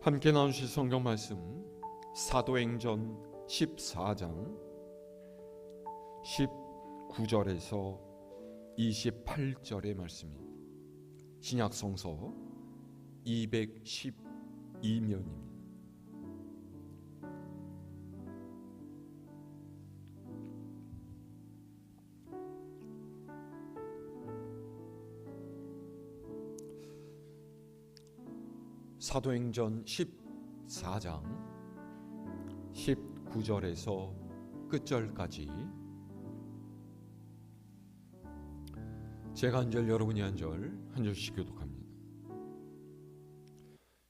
함께 나누실 성경 말씀 사도행전 14장 19절에서 28절의 말씀입니다. 신약 성서 212면입니다. 사도행전 14장 19절에서 끝절까지 제가 한 절 여러분이 한 절씩 교독합니다.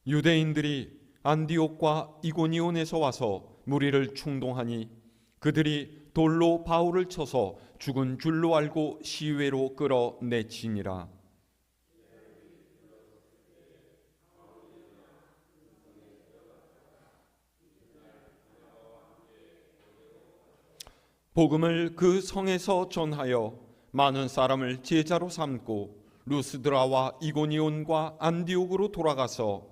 유대인들이 안디옥과 이고니온에서 와서 무리를 충동하니 그들이 돌로 바울을 쳐서 죽은 줄로 알고 시외로 끌어내치니라. 복음을 그 성에서 전하여 많은 사람을 제자로 삼고 루스드라와 이고니온과 안디옥으로 돌아가서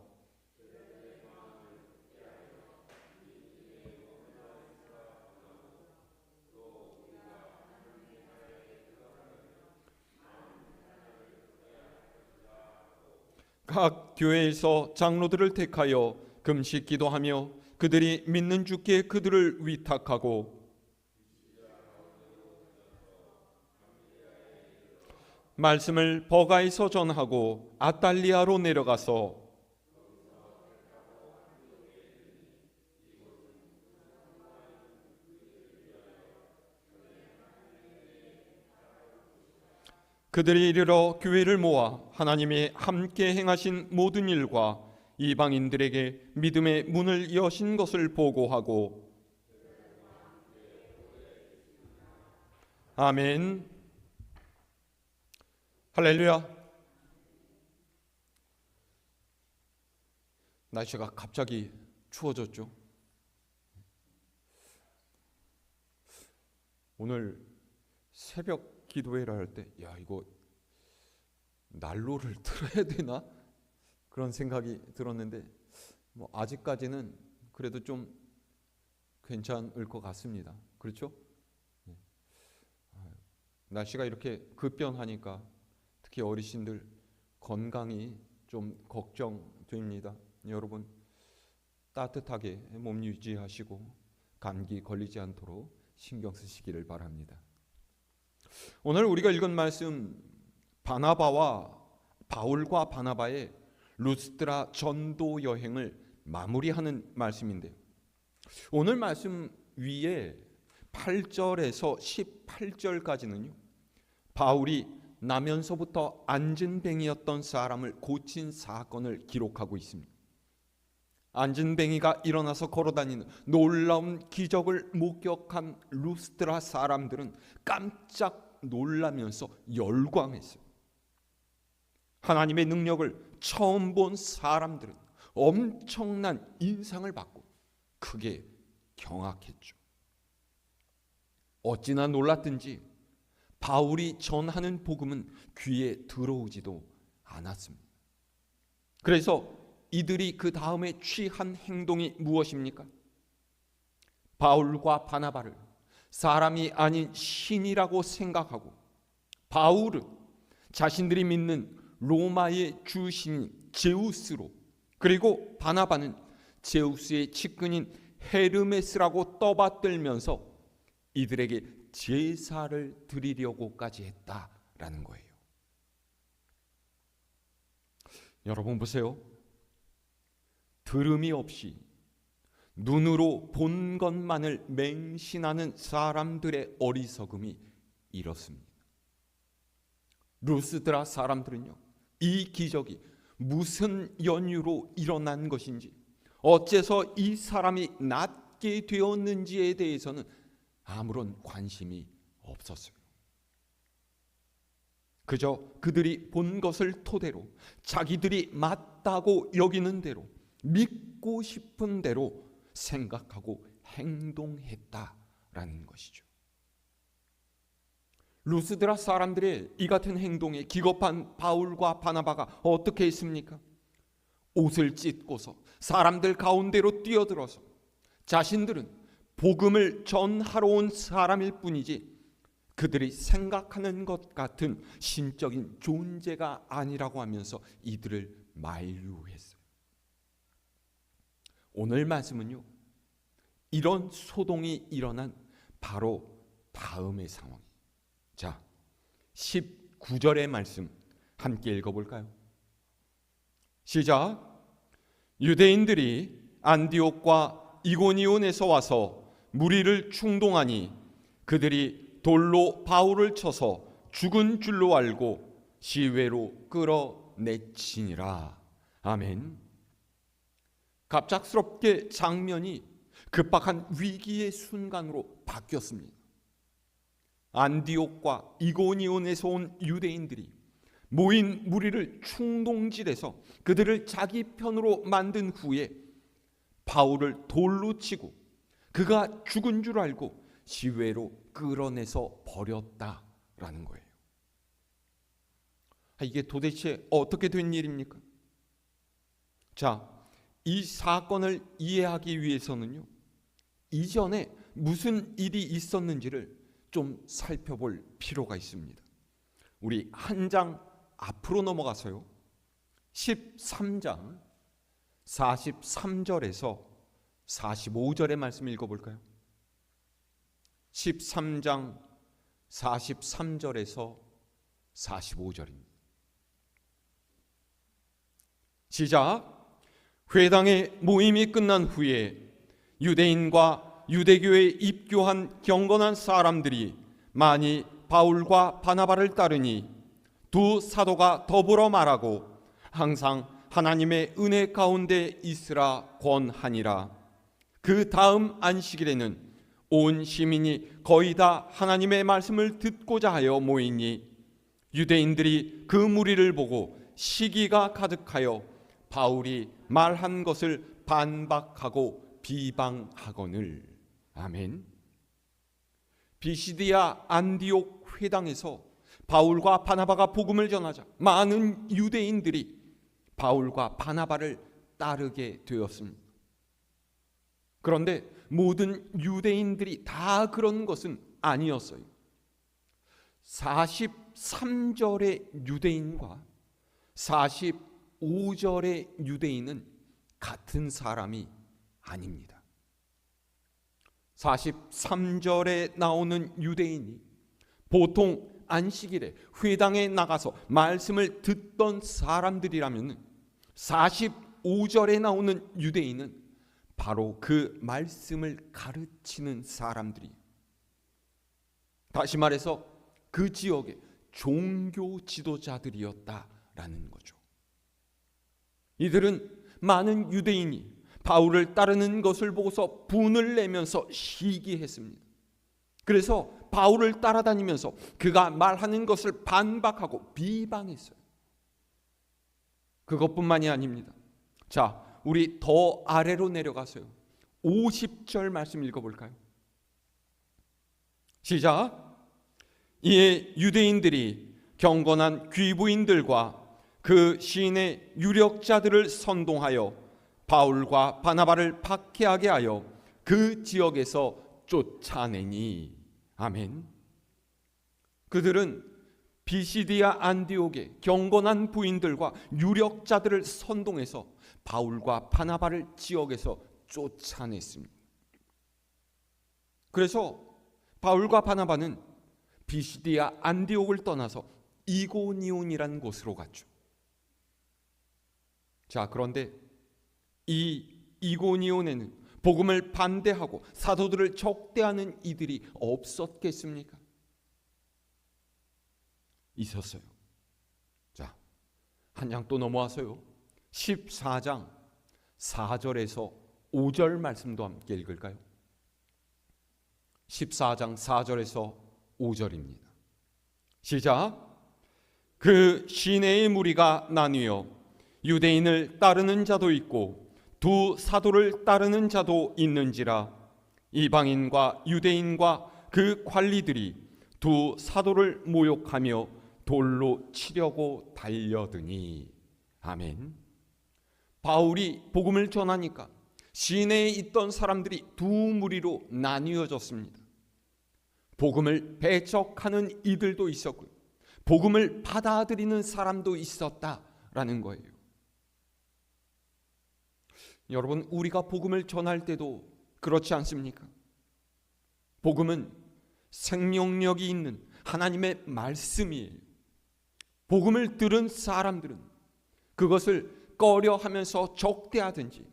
각 교회에서 장로들을 택하여 금식 기도하며 그들이 믿는 주께 그들을 위탁하고 말씀을 버가에서 전하고 아탈리아로 내려가서 그들이 이르러 교회를 모아 하나님이 함께 행하신 모든 일과 이방인들에게 믿음의 문을 여신 것을 보고하고 아멘. 할렐루야. 날씨가 갑자기 추워졌죠. 오늘 새벽 기도회를 할 때 이거 난로를 틀어야 되나? 그런 생각이 들었는데 아직까지는 그래도 좀 괜찮을 것 같습니다. 그렇죠? 날씨가 이렇게 급변하니까 특히 어르신들 건강이 좀 걱정됩니다. 여러분 따뜻하게 몸 유지하시고 감기 걸리지 않도록 신경 쓰시기를 바랍니다. 오늘 우리가 읽은 말씀 바울과 바나바의 루스드라 전도 여행을 마무리하는 말씀인데요. 오늘 말씀 위에 8절에서 18절까지는요. 바울이 나면서부터 안진뱅이였던 사람을 고친 사건을 기록하고 있습니다. 안진뱅이가 일어나서 걸어다니는 놀라운 기적을 목격한 루스드라 사람들은 깜짝 놀라면서 열광했어요. 하나님의 능력을 처음 본 사람들은 엄청난 인상을 받고 크게 경악했죠. 어찌나 놀랐든지 바울이 전하는 복음은 귀에 들어오지도 않았습니다. 그래서 이들이 그 다음에 취한 행동이 무엇입니까? 바울과 바나바를 사람이 아닌 신이라고 생각하고 바울은 자신들이 믿는 로마의 주신인 제우스로, 그리고 바나바는 제우스의 측근인 헤르메스라고 떠받들면서 이들에게 제사를 드리려고까지 했다라는 거예요. 여러분 보세요. 들음이 없이 눈으로 본 것만을 맹신하는 사람들의 어리석음이 이렇습니다. 루스드라 사람들은요, 이 기적이 무슨 연유로 일어난 것인지, 어째서 이 사람이 낫게 되었는지에 대해서는 아무런 관심이 없었어요. 그저 그들이 본 것을 토대로 자기들이 맞다고 여기는 대로, 믿고 싶은 대로 생각하고 행동했다라는 것이죠. 루스드라 사람들의 이 같은 행동에 기겁한 바울과 바나바가 어떻게 했습니까? 옷을 찢고서 사람들 가운데로 뛰어들어서 자신들은 복음을 전하러 온 사람일 뿐이지 그들이 생각하는 것 같은 신적인 존재가 아니라고 하면서 이들을 만류했어요. 오늘 말씀은요, 이런 소동이 일어난 바로 다음의 상황. 자, 19절의 말씀 함께 읽어볼까요? 시작. 유대인들이 안디옥과 이고니온에서 와서 무리를 충동하니 그들이 돌로 바울을 쳐서 죽은 줄로 알고 시외로 끌어내치니라. 아멘. 갑작스럽게 장면이 급박한 위기의 순간으로 바뀌었습니다. 안디옥과 이고니온에서 온 유대인들이 모인 무리를 충동질해서 그들을 자기 편으로 만든 후에 바울을 돌로 치고 그가 죽은 줄 알고 시외로 끌어내서 버렸다라는 거예요. 이게 도대체 어떻게 된 일입니까? 자, 이 사건을 이해하기 위해서는요, 이전에 무슨 일이 있었는지를 좀 살펴볼 필요가 있습니다. 우리 한 장 앞으로 넘어가서요, 13장 43절에서 45절의 말씀 읽어볼까요? 13장 43절에서 45절입니다. 시작. 회당의 모임이 끝난 후에 유대인과 유대교에 입교한 경건한 사람들이 많이 바울과 바나바를 따르니 두 사도가 더불어 말하고 항상 하나님의 은혜 가운데 있으라 권하니라. 그 다음 안식일에는 온 시민이 거의 다 하나님의 말씀을 듣고자 하여 모이니 유대인들이 그 무리를 보고 시기가 가득하여 바울이 말한 것을 반박하고 비방하거늘. 아멘. 비시디아 안디옥 회당에서 바울과 바나바가 복음을 전하자 많은 유대인들이 바울과 바나바를 따르게 되었습니다. 그런데 모든 유대인들이 다 그런 것은 아니었어요. 43절의 유대인과 45절의 유대인은 같은 사람이 아닙니다. 43절에 나오는 유대인이 보통 안식일에 회당에 나가서 말씀을 듣던 사람들이라면 45절에 나오는 유대인은 바로 그 말씀을 가르치는 사람들이, 다시 말해서 그 지역의 종교 지도자들이었다라는 거죠. 이들은 많은 유대인이 바울을 따르는 것을 보고서 분을 내면서 시기했습니다. 그래서 바울을 따라다니면서 그가 말하는 것을 반박하고 비방했어요. 그것뿐만이 아닙니다. 자, 우리 더 아래로 내려가서요, 50절 말씀 읽어볼까요? 시작. 이에 유대인들이 경건한 귀부인들과 그 시인의 유력자들을 선동하여 바울과 바나바를 박해하게 하여 그 지역에서 쫓아내니. 아멘. 그들은 비시디아 안디옥의 경건한 부인들과 유력자들을 선동해서 바울과 바나바를 지역에서 쫓아냈습니다. 그래서 바울과 바나바는 비시디아 안디옥을 떠나서 이고니온이라는 곳으로 갔죠. 자, 그런데 이 이고니온에는 복음을 반대하고 사도들을 적대하는 이들이 없었겠습니까? 있었어요. 자, 한 장 또 넘어와서요, 14장 4절에서 5절 말씀도 함께 읽을까요? 14장 4절에서 5절입니다. 시작. 그 시내의 무리가 나뉘어 유대인을 따르는 자도 있고 두 사도를 따르는 자도 있는지라 이방인과 유대인과 그 관리들이 두 사도를 모욕하며 돌로 치려고 달려드니. 아멘. 바울이 복음을 전하니까 시내에 있던 사람들이 두 무리로 나뉘어졌습니다. 복음을 배척하는 이들도 있었고요, 복음을 받아들이는 사람도 있었다라는 거예요. 여러분, 우리가 복음을 전할 때도 그렇지 않습니까? 복음은 생명력이 있는 하나님의 말씀이에요. 복음을 들은 사람들은 그것을 꺼려하면서 적대하든지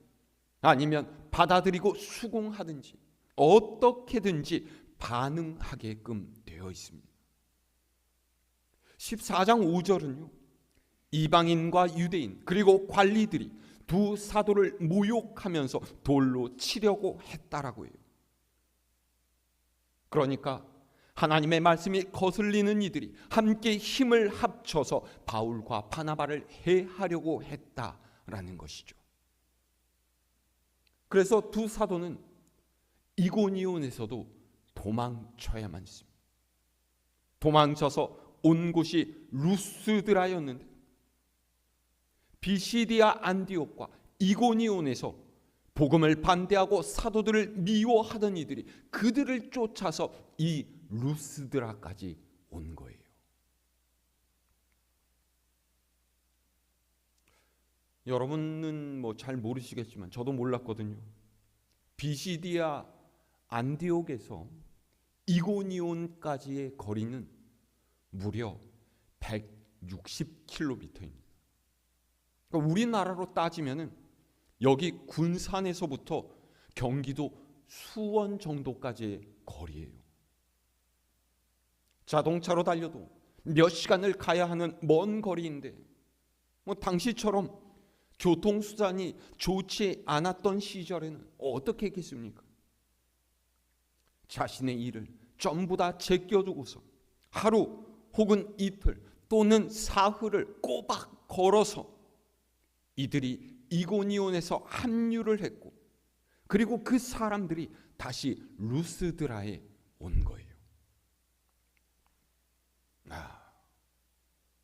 아니면 받아들이고 수긍하든지 어떻게든지 반응하게끔 되어 있습니다. 14장 5절은요, 이방인과 유대인 그리고 관리들이 두 사도를 모욕하면서 돌로 치려고 했다라고 해요. 그러니까 하나님의 말씀이 거슬리는 이들이 함께 힘을 합쳐서 바울과 바나바를 해하려고 했다라는 것이죠. 그래서 두 사도는 이고니온에서도 도망쳐야만 했습니다. 도망쳐서 온 곳이 루스드라였는데 비시디아 안디옥과 이고니온에서 복음을 반대하고 사도들을 미워하던 이들이 그들을 쫓아서 이 루스드라까지 온 거예요. 여러분은 잘 모르시겠지만 저도 몰랐거든요. 비시디아 안디옥에서 이고니온까지의 거리는 무려 160km입니다. 그러니까 우리나라로 따지면은 여기 군산에서부터 경기도 수원 정도까지의 거리예요. 자동차로 달려도 몇 시간을 가야 하는 먼 거리인데 당시처럼 교통수단이 좋지 않았던 시절에는 어떻게 했겠습니까? 자신의 일을 전부 다 제껴두고서 하루 혹은 이틀 또는 사흘을 꼬박 걸어서 이들이 이고니온에서 합류를 했고, 그리고 그 사람들이 다시 루스드라에 온 거예요.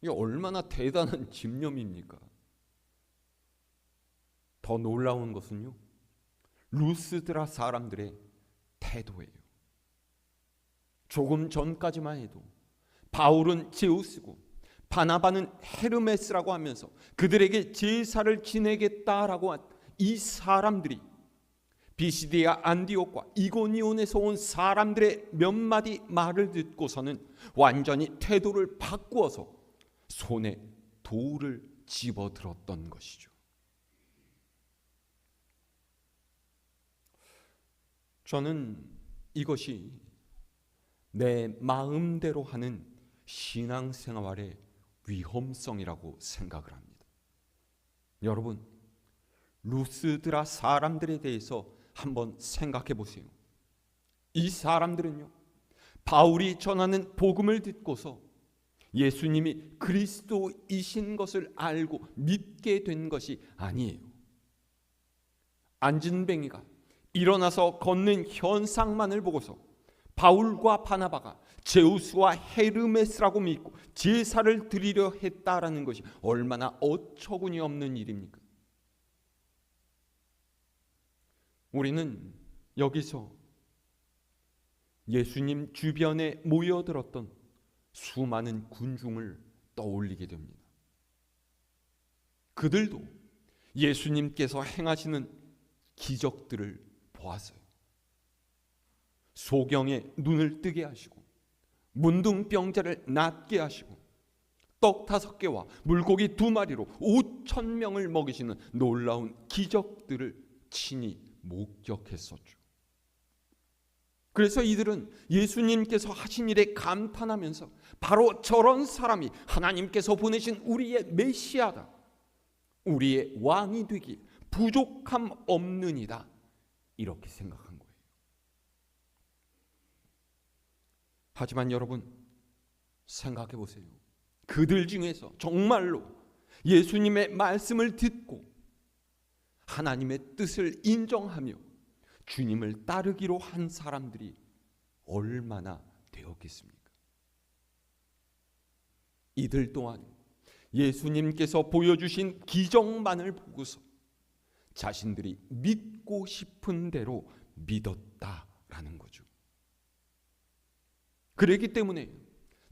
이게 얼마나 대단한 집념입니까? 더 놀라운 것은요, 루스드라 사람들의 태도예요. 조금 전까지만 해도 바울은 제우스고 바나바는 헤르메스라고 하면서 그들에게 제사를 지내겠다라고 한 이 사람들이 비시디아 안디옥과 이고니온에서 온 사람들의 몇 마디 말을 듣고서는 완전히 태도를 바꾸어서 손에 돌을 집어들었던 것이죠. 저는 이것이 내 마음대로 하는 신앙생활의 위험성이라고 생각을 합니다. 여러분, 루스드라 사람들에 대해서 한번 생각해 보세요. 이 사람들은요, 바울이 전하는 복음을 듣고서 예수님이 그리스도이신 것을 알고 믿게 된 것이 아니에요. 안진뱅이가 일어나서 걷는 현상만을 보고서 바울과 바나바가 제우스와 헤르메스라고 믿고 제사를 드리려 했다라는 것이 얼마나 어처구니 없는 일입니까? 우리는 여기서 예수님 주변에 모여들었던 수많은 군중을 떠올리게 됩니다. 그들도 예수님께서 행하시는 기적들을 보았어요. 소경의 눈을 뜨게 하시고 문둥병자를 낫게 하시고 떡 5개와 물고기 2마리로 5,000명을 먹이시는 놀라운 기적들을 친히 목격했었죠. 그래서 이들은 예수님께서 하신 일에 감탄하면서 바로 저런 사람이 하나님께서 보내신 우리의 메시아다, 우리의 왕이 되기 부족함 없느니라, 이렇게 생각한 거예요. 하지만 여러분, 생각해 보세요. 그들 중에서 정말로 예수님의 말씀을 듣고 하나님의 뜻을 인정하며 주님을 따르기로 한 사람들이 얼마나 되었겠습니까? 이들 또한 예수님께서 보여주신 기적만을 보고서 자신들이 믿고 싶은 대로 믿었다라는 거죠. 그랬기 때문에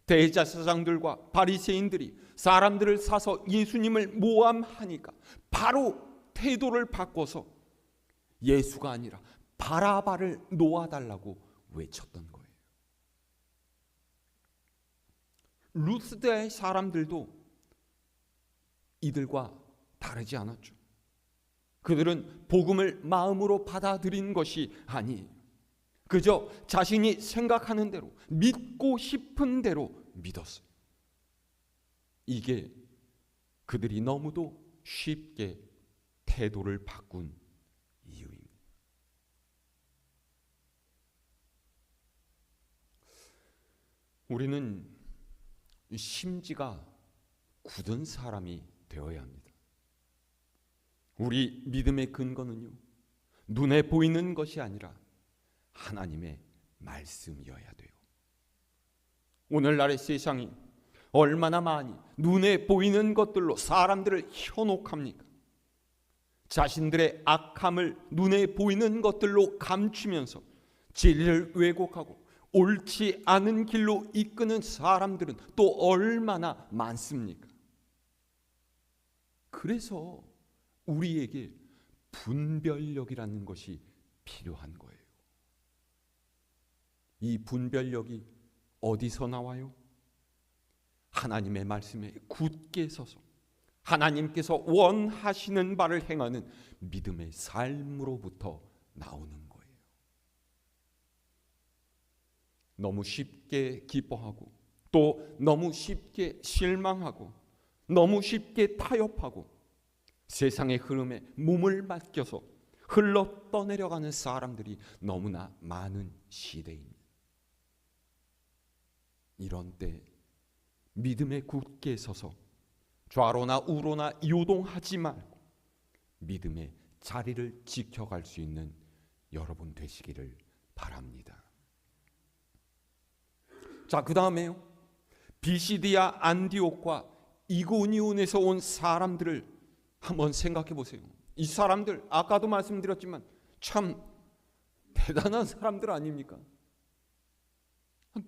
대제사장들과 바리새인들이 사람들을 사서 예수님을 모함하니까 바로 태도를 바꿔서 예수가 아니라 바라바를 놓아달라고 외쳤던 거예요. 루스드의 사람들도 이들과 다르지 않았죠. 그들은 복음을 마음으로 받아들인 것이 아니에요. 그저 자신이 생각하는 대로, 믿고 싶은 대로 믿었어요. 이게 그들이 너무도 쉽게 태도를 바꾼 이유입니다. 우리는 심지가 굳은 사람이 되어야 합니다. 우리 믿음의 근거는요, 눈에 보이는 것이 아니라 하나님의 말씀이어야 돼요. 오늘날의 세상이 얼마나 많이 눈에 보이는 것들로 사람들을 현혹합니까? 자신들의 악함을 눈에 보이는 것들로 감추면서 진리를 왜곡하고 옳지 않은 길로 이끄는 사람들은 또 얼마나 많습니까? 그래서 우리에게 분별력이라는 것이 필요한 거예요. 이 분별력이 어디서 나와요? 하나님의 말씀에 굳게 서서 하나님께서 원하시는 바를 행하는 믿음의 삶으로부터 나오는 거예요. 너무 쉽게 기뻐하고 또 너무 쉽게 실망하고 너무 쉽게 타협하고 세상의 흐름에 몸을 맡겨서 흘러 떠내려가는 사람들이 너무나 많은 시대입니다. 이런 때 믿음에 굳게 서서 좌로나 우로나 요동하지 말고 믿음의 자리를 지켜갈 수 있는 여러분 되시기를 바랍니다. 자, 그 다음에요, 비시디아 안디옥과 이고니온에서 온 사람들을 한번 생각해 보세요. 이 사람들 아까도 말씀드렸지만 참 대단한 사람들 아닙니까?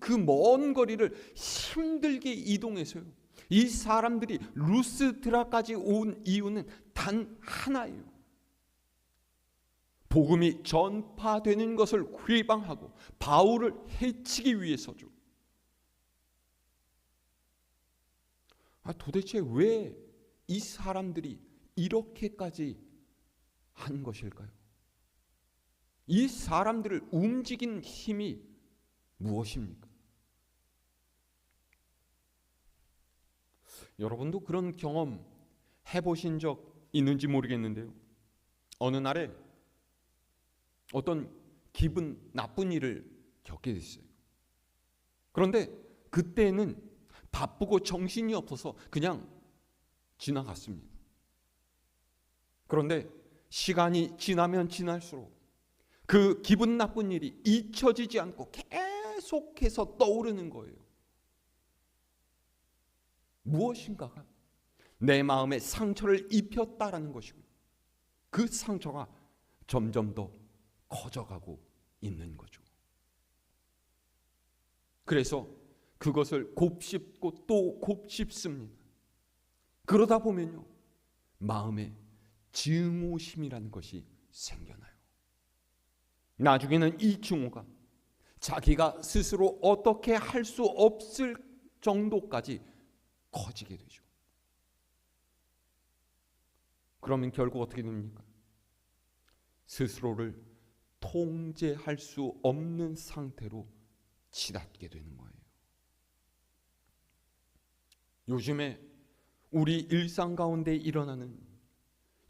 그 먼 거리를 힘들게 이동해서요, 이 사람들이 루스드라까지 온 이유는 단 하나예요. 복음이 전파되는 것을 회방하고 바울을 해치기 위해서죠. 도대체 왜 이 사람들이 이렇게까지 한 것일까요? 이 사람들을 움직인 힘이 무엇입니까? 여러분도 그런 경험 해보신 적 있는지 모르겠는데요, 어느 날에 어떤 기분 나쁜 일을 겪게 됐어요. 그런데 그때는 바쁘고 정신이 없어서 그냥 지나갔습니다. 그런데 시간이 지나면 지날수록 그 기분 나쁜 일이 잊혀지지 않고 계속해서 떠오르는 거예요. 무엇인가가 내 마음에 상처를 입혔다라는 것이고, 그 상처가 점점 더 커져가고 있는 거죠. 그래서 그것을 곱씹고 또 곱씹습니다. 그러다 보면요, 마음에 증오심이라는 것이 생겨나요. 나중에는 이 증오가 자기가 스스로 어떻게 할 수 없을 정도까지 커지게 되죠. 그러면 결국 어떻게 됩니까? 스스로를 통제할 수 없는 상태로 치닫게 되는 거예요. 요즘에 우리 일상 가운데 일어나는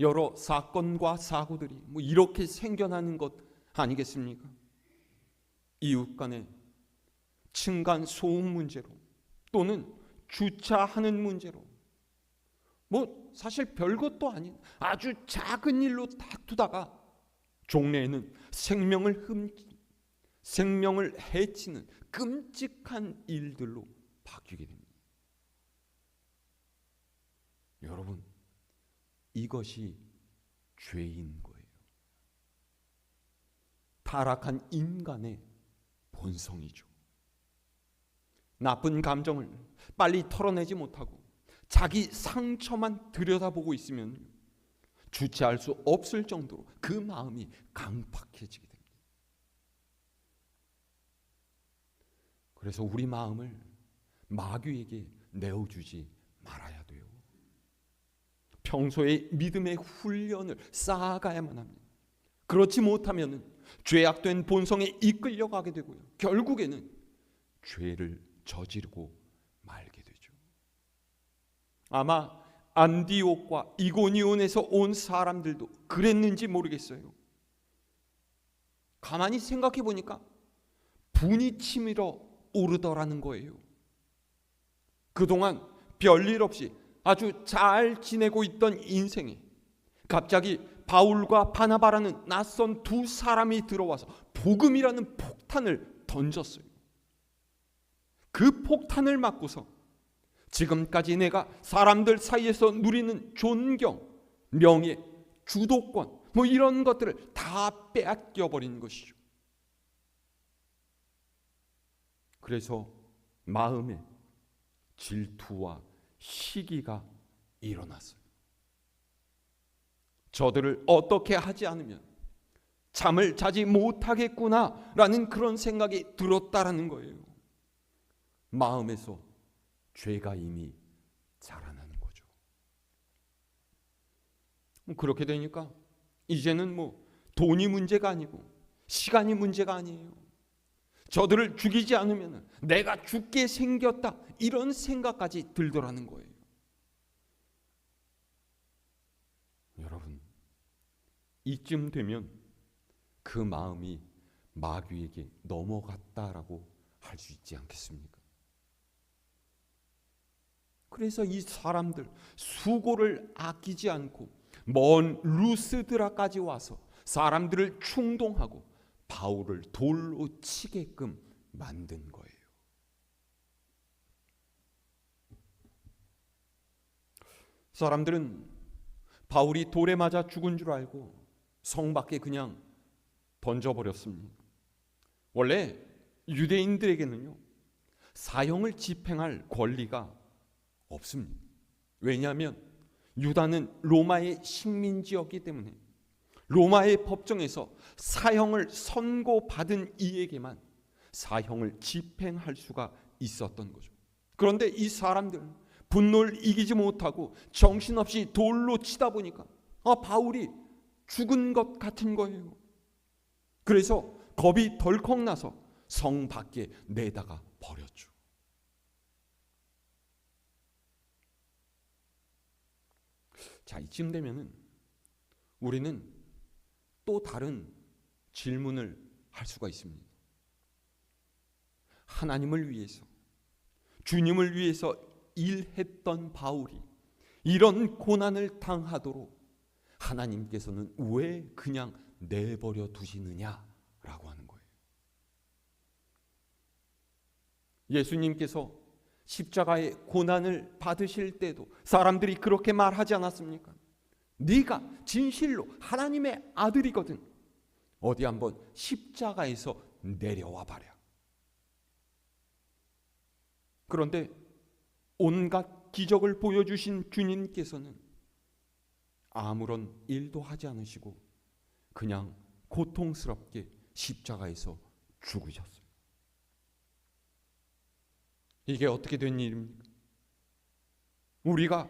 여러 사건과 사고들이 이렇게 생겨나는 것 아니겠습니까? 이웃 간의 층간 소음 문제로 또는 주차하는 문제로 사실 별것도 아닌 아주 작은 일로 다투다가 종래에는 생명을 해치는 끔찍한 일들로 바뀌게 됩니다. 여러분, 이것이 죄인 거예요. 타락한 인간의 본성이죠. 나쁜 감정을 빨리 털어내지 못하고 자기 상처만 들여다보고 있으면 주체할 수 없을 정도로 그 마음이 강팍해지게 됩니다. 그래서 우리 마음을 마귀에게 내어주지 말아야 돼요. 평소에 믿음의 훈련을 쌓아가야만 합니다. 그렇지 못하면 죄악된 본성에 이끌려가게 되고요, 결국에는 죄를 저지르고 말게 되죠. 아마 안디옥과 이고니온에서 온 사람들도 그랬는지 모르겠어요. 가만히 생각해 보니까 분이 치밀어 오르더라는 거예요. 그동안 별일 없이 아주 잘 지내고 있던 인생에 갑자기 바울과 바나바라는 낯선 두 사람이 들어와서 복음이라는 폭탄을 던졌어요. 그 폭탄을 맞고서 지금까지 내가 사람들 사이에서 누리는 존경, 명예, 주도권 이런 것들을 다 빼앗겨버린 것이죠. 그래서 마음에 질투와 시기가 일어났어요. 저들을 어떻게 하지 않으면 잠을 자지 못하겠구나라는 그런 생각이 들었다라는 거예요. 마음에서 죄가 이미 자라나는 거죠. 그렇게 되니까 이제는 돈이 문제가 아니고 시간이 문제가 아니에요. 저들을 죽이지 않으면 내가 죽게 생겼다, 이런 생각까지 들더라는 거예요. 여러분, 이쯤 되면 그 마음이 마귀에게 넘어갔다라고 할 수 있지 않겠습니까? 그래서 이 사람들 수고를 아끼지 않고 먼 루스드라까지 와서 사람들을 충동하고 바울을 돌로 치게끔 만든 거예요. 사람들은 바울이 돌에 맞아 죽은 줄 알고 성 밖에 그냥 던져버렸습니다. 원래 유대인들에게는요, 사형을 집행할 권리가 없습니다. 왜냐하면 유다는 로마의 식민지였기 때문에 로마의 법정에서 사형을 선고받은 이에게만 사형을 집행할 수가 있었던 거죠. 그런데 이 사람들은 분노를 이기지 못하고 정신없이 돌로 치다 보니까 바울이 죽은 것 같은 거예요. 그래서 겁이 덜컥 나서 성 밖에 내다가 버렸죠. 자, 이쯤 되면은 우리는 또 다른 질문을 할 수가 있습니다. 하나님을 위해서, 주님을 위해서 일했던 바울이 이런 고난을 당하도록 하나님께서는 왜 그냥 내버려 두시느냐라고 하는 거예요. 예수님께서 십자가의 고난을 받으실 때도 사람들이 그렇게 말하지 않았습니까? 네가 진실로 하나님의 아들이거든 어디 한번 십자가에서 내려와 봐라. 그런데 온갖 기적을 보여주신 주님께서는 아무런 일도 하지 않으시고 그냥 고통스럽게 십자가에서 죽으셨어요. 이게 어떻게 된 일입니까? 우리가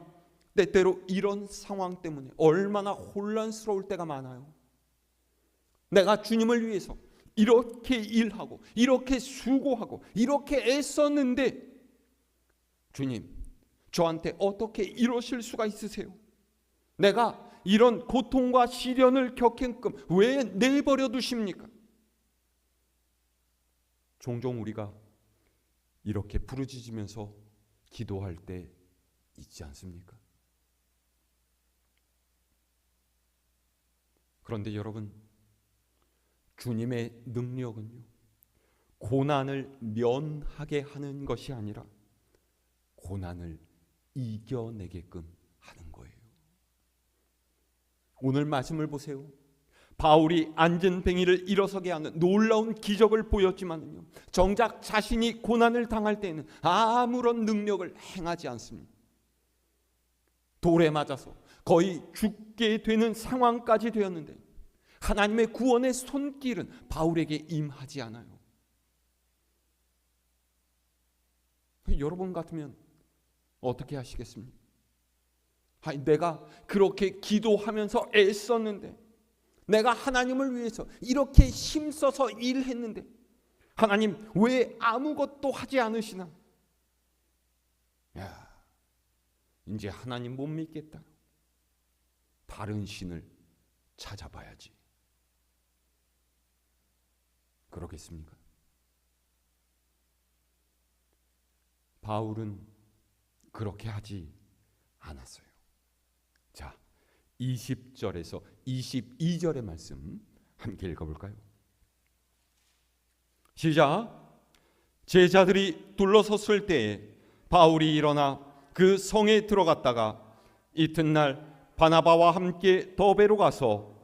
때때로 이런 상황 때문에 얼마나 혼란스러울 때가 많아요. 내가 주님을 위해서 이렇게 일하고 이렇게 수고하고 이렇게 애썼는데 주님, 저한테 어떻게 이러실 수가 있으세요? 내가 이런 고통과 시련을 겪게끔 왜 내버려 두십니까? 종종 우리가 이렇게 부르짖으면서 기도할 때 있지 않습니까? 그런데 여러분, 주님의 능력은요, 고난을 면하게 하는 것이 아니라 고난을 이겨내게끔 하는 거예요. 오늘 말씀을 보세요. 바울이 앉은 뱅이를 일어서게 하는 놀라운 기적을 보였지만요, 정작 자신이 고난을 당할 때에는 아무런 능력을 행하지 않습니다. 돌에 맞아서 거의 죽게 되는 상황까지 되었는데 하나님의 구원의 손길은 바울에게 임하지 않아요. 여러분 같으면 어떻게 하시겠습니까? 내가 그렇게 기도하면서 애썼는데, 내가 하나님을 위해서 이렇게 힘써서 일했는데 하나님 왜 아무것도 하지 않으시나? 야, 이제 하나님 못 믿겠다. 다른 신을 찾아봐야지. 그러겠습니까? 바울은 그렇게 하지 않았어요. 자, 20절에서 22절의 말씀 함께 읽어볼까요? 시작. 제자들이 둘러섰을 때에 바울이 일어나 그 성에 들어갔다가 이튿날 바나바와 함께 더베로 가서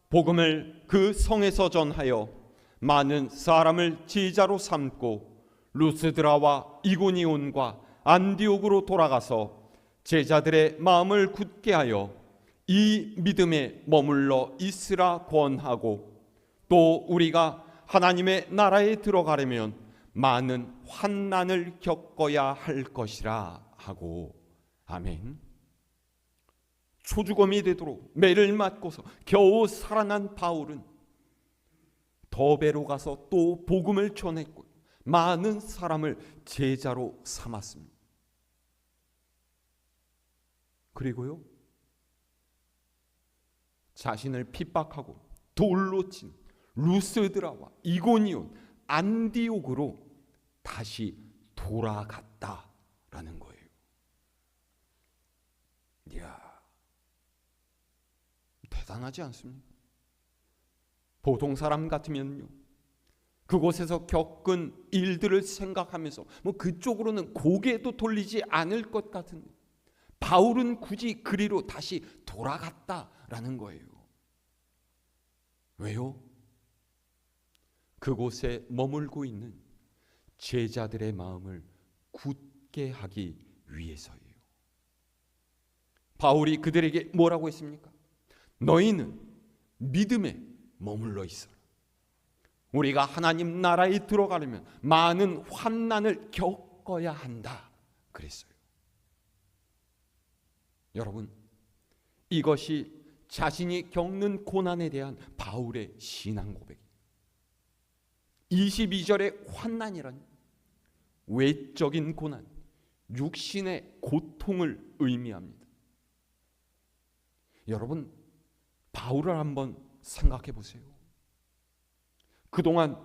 복음을 그 성에서 전하여 많은 사람을 제자로 삼고 루스드라와 이고니온과 안디옥으로 돌아가서 제자들의 마음을 굳게 하여 이 믿음에 머물러 있으라 권하고, 또 우리가 하나님의 나라에 들어가려면 많은 환난을 겪어야 할 것이라 하고. 아멘. 초주검이 되도록 매를 맞고서 겨우 살아난 바울은 더베로 가서 또 복음을 전했고 많은 사람을 제자로 삼았습니다. 그리고요, 자신을 핍박하고 돌로 친 루스드라와 이고니온, 안디옥으로 다시 돌아갔다라는 거예요. 이야, 대단하지 않습니까? 보통 사람 같으면요, 그곳에서 겪은 일들을 생각하면서 그쪽으로는 고개도 돌리지 않을 것 같은데 바울은 굳이 그리로 다시 돌아갔다라는 거예요. 왜요? 그곳에 머물고 있는 제자들의 마음을 굳게 하기 위해서예요. 바울이 그들에게 뭐라고 했습니까? 너희는 믿음에 머물러 있어라. 우리가 하나님 나라에 들어가려면 많은 환난을 겪어야 한다 그랬어요. 여러분, 이것이 자신이 겪는 고난에 대한 바울의 신앙 고백. 22절의 환난이란 외적인 고난, 육신의 고통을 의미합니다. 여러분, 바울을 한번 생각해 보세요. 그동안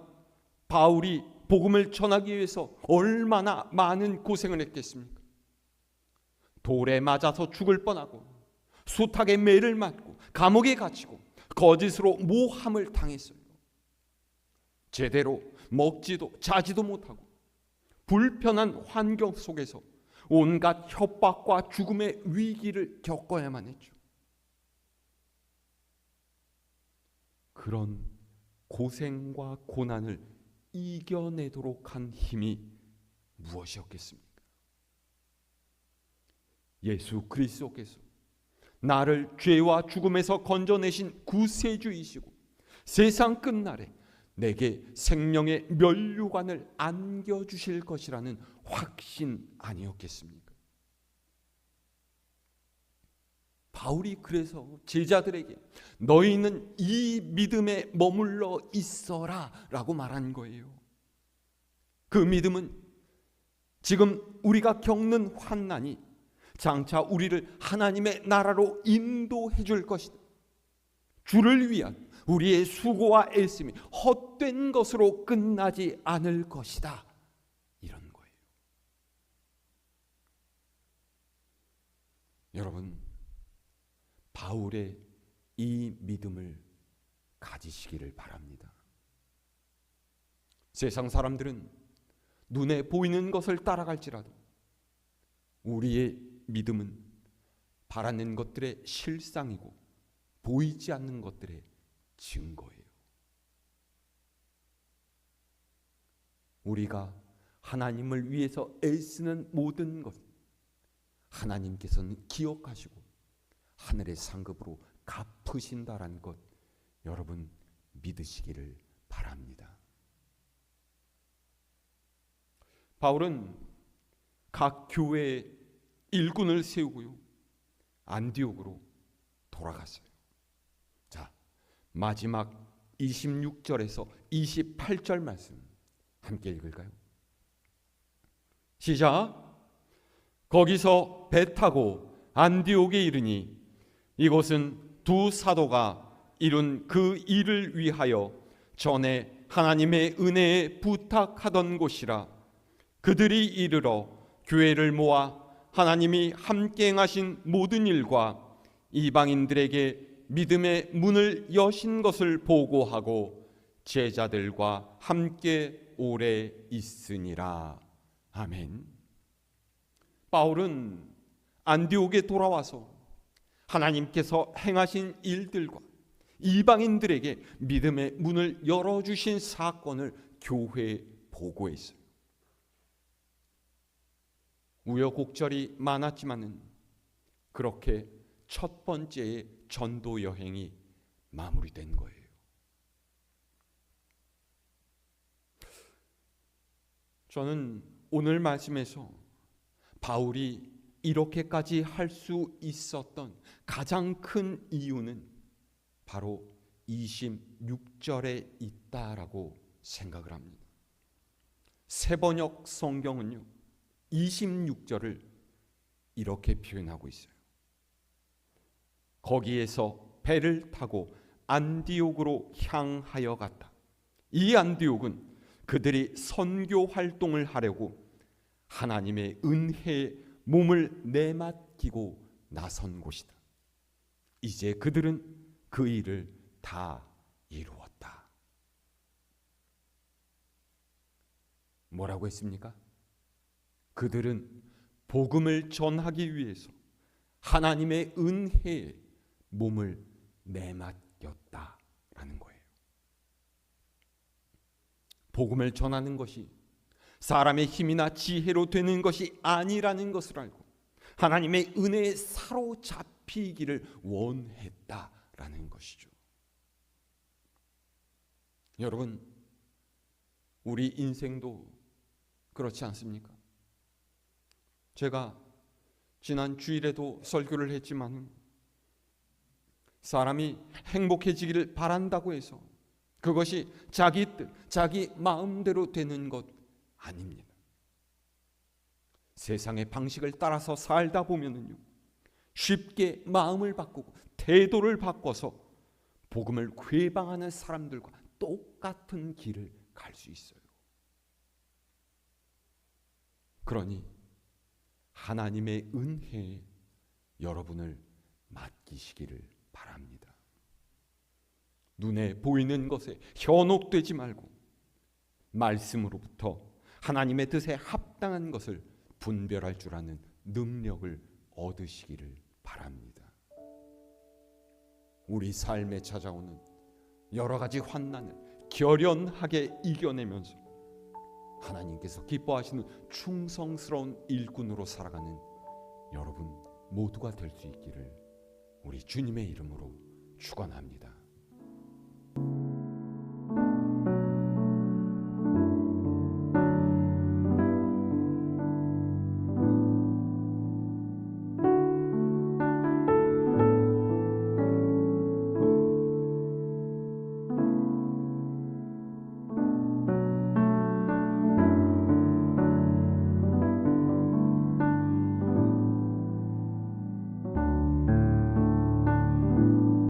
바울이 복음을 전하기 위해서 얼마나 많은 고생을 했겠습니까? 돌에 맞아서 죽을 뻔하고 숱하게 매를 맞고 감옥에 갇히고 거짓으로 모함을 당했어요. 제대로 먹지도 자지도 못하고 불편한 환경 속에서 온갖 협박과 죽음의 위기를 겪어야만 했죠. 그런 고생과 고난을 이겨내도록 한 힘이 무엇이었겠습니까? 예수 그리스도께서 나를 죄와 죽음에서 건져내신 구세주이시고 세상 끝날에 내게 생명의 면류관을 안겨주실 것이라는 확신 아니었겠습니까? 바울이 그래서 제자들에게 너희는 이 믿음에 머물러 있어라 라고 말한 거예요. 그 믿음은 지금 우리가 겪는 환난이 장차 우리를 하나님의 나라로 인도해 줄 것이다. 주를 위한 우리의 수고와 애씀이 헛된 것으로 끝나지 않을 것이다. 이런 거예요. 여러분, 바울의 이 믿음을 가지시기를 바랍니다. 세상 사람들은 눈에 보이는 것을 따라갈지라도 우리의 믿음은 바라는 것들의 실상이고 보이지 않는 것들의 증거예요. 우리가 하나님을 위해서 애쓰는 모든 것, 하나님께서는 기억하시고 하늘의 상급으로 갚으신다라는 것, 여러분 믿으시기를 바랍니다. 바울은 각 교회에 일꾼을 세우고요, 안디옥으로 돌아갔어요. 자, 마지막 26절에서 28절 말씀 함께 읽을까요? 시작. 거기서 배 타고 안디옥에 이르니 이곳은 두 사도가 이룬 그 일을 위하여 전에 하나님의 은혜에 부탁하던 곳이라. 그들이 이르러 교회를 모아 하나님이 함께 행하신 모든 일과 이방인들에게 믿음의 문을 여신 것을 보고하고 제자들과 함께 오래 있으니라. 아멘. 바울은 안디옥에 돌아와서 하나님께서 행하신 일들과 이방인들에게 믿음의 문을 열어주신 사건을 교회에 보고했어요. 우여곡절이 많았지만은 그렇게 첫 번째의 전도 여행이 마무리된 거예요. 저는 오늘 말씀에서 바울이 이렇게까지 할 수 있었던 가장 큰 이유는 바로 26절에 있다라고 생각을 합니다. 세번역 성경은요, 26절을 이렇게 표현하고 있어요. 거기에서 배를 타고 안디옥으로 향하여 갔다. 이 안디옥은 그들이 선교 활동을 하려고 하나님의 은혜에 몸을 내맡기고 나선 곳이다. 이제 그들은 그 일을 다 이루었다. 뭐라고 했습니까? 그들은 복음을 전하기 위해서 하나님의 은혜에 몸을 내맡겼다라는 거예요. 복음을 전하는 것이 사람의 힘이나 지혜로 되는 것이 아니라는 것을 알고 하나님의 은혜에 사로잡히기를 원했다라는 것이죠. 여러분, 우리 인생도 그렇지 않습니까? 제가 지난 주일에도 설교를 했지만 사람이 행복해지기를 바란다고 해서 그것이 자기 뜻, 자기 마음대로 되는 것 아닙니다. 세상의 방식을 따라서 살다 보면은요, 쉽게 마음을 바꾸고 태도를 바꿔서 복음을 회방하는 사람들과 똑같은 길을 갈 수 있어요. 그러니 하나님의 은혜에 여러분을 맡기시기를 바랍니다. 눈에 보이는 것에 현혹되지 말고 말씀으로부터 하나님의 뜻에 합당한 것을 분별할 줄 아는 능력을 얻으시기를 바랍니다. 우리 삶에 찾아오는 여러 가지 환난을 결연하게 이겨내면서 하나님께서 기뻐하시는 충성스러운 일꾼으로 살아가는 여러분 모두가 될 수 있기를 우리 주님의 이름으로 축원합니다.